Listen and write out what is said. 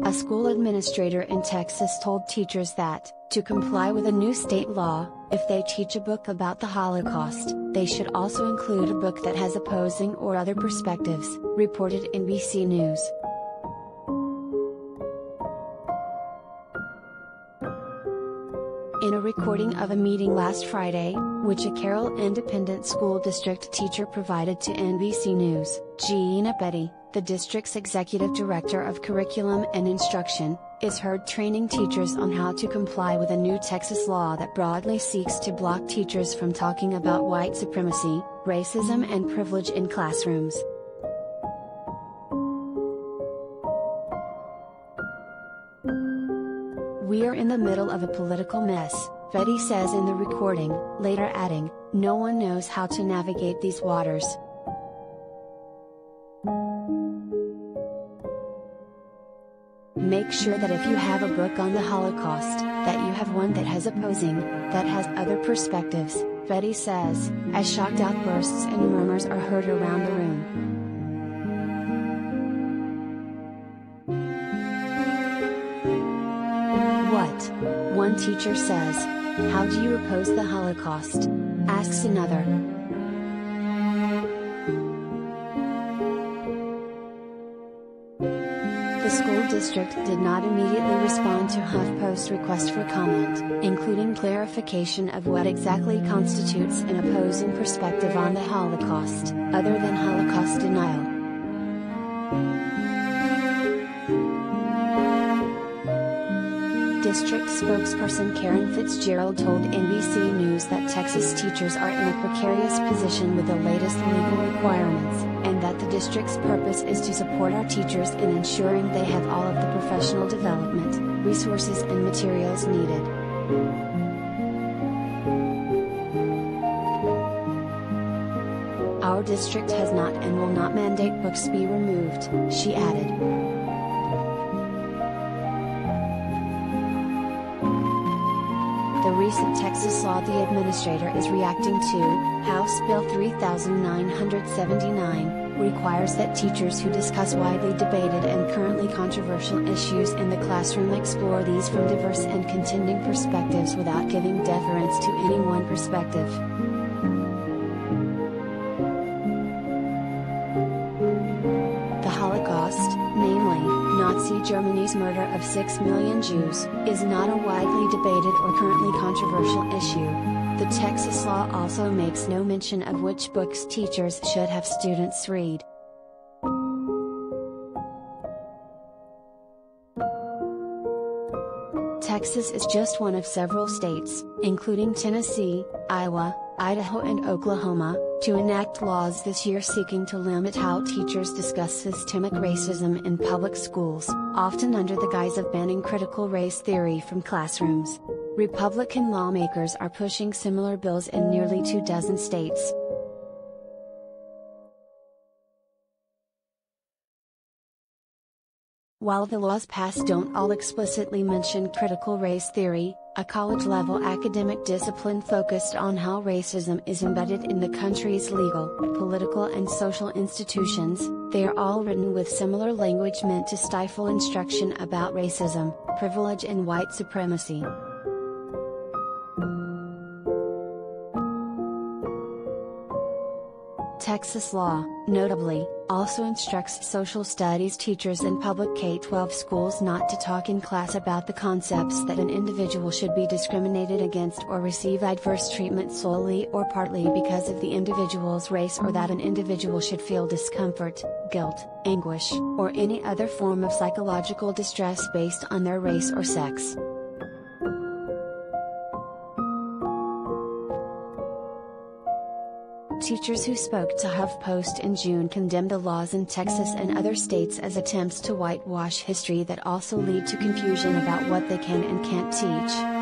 A school administrator in Texas told teachers that, to comply with a new state law, if they teach a book about the Holocaust, they should also include a book that has opposing or other perspectives, reported NBC News. In a recording of a meeting last Friday, which a Carroll Independent School District teacher provided to NBC News, Gina Betty, the district's executive director of curriculum and instruction, is heard training teachers on how to comply with a new Texas law that broadly seeks to block teachers from talking about white supremacy, racism and privilege in classrooms. "We are in the middle of a political mess," Betty says in the recording, later adding, "No one knows how to navigate these waters." Make sure that if you have a book on the Holocaust, that you have one that has opposing, that has other perspectives, Betty says, as shocked outbursts and murmurs are heard around the room. "What?" one teacher says. "How do you oppose the Holocaust?" asks another. The school district did not immediately respond to HuffPost's request for comment, including clarification of what exactly constitutes an opposing perspective on the Holocaust, other than Holocaust denial. District spokesperson Karen Fitzgerald told NBC News that Texas teachers are in a precarious position with the latest legal requirements, and that the district's purpose is to support our teachers in ensuring they have all of the professional development, resources and materials needed. "Our district has not and will not mandate books be removed," she added. The recent Texas law the administrator is reacting to, House Bill 3979, requires that teachers who discuss widely debated and currently controversial issues in the classroom explore these from diverse and contending perspectives without giving deference to any one perspective. The Holocaust, namely, Nazi Germany's murder of 6 million Jews, is not a widely debated or currently controversial issue. The Texas law also makes no mention of which books teachers should have students read. Texas is just one of several states, including Tennessee, Iowa, Idaho and Oklahoma, to enact laws this year seeking to limit how teachers discuss systemic racism in public schools, often under the guise of banning critical race theory from classrooms. Republican lawmakers are pushing similar bills in nearly 24 states. While the laws passed don't all explicitly mention critical race theory, a college-level academic discipline focused on how racism is embedded in the country's legal, political and social institutions, they are all written with similar language meant to stifle instruction about racism, privilege and white supremacy. Texas law, notably, also instructs social studies teachers in public K-12 schools not to talk in class about the concepts that an individual should be discriminated against or receive adverse treatment solely or partly because of the individual's race, or that an individual should feel discomfort, guilt, anguish, or any other form of psychological distress based on their race or sex. Teachers who spoke to HuffPost in June condemned the laws in Texas and other states as attempts to whitewash history that also lead to confusion about what they can and can't teach.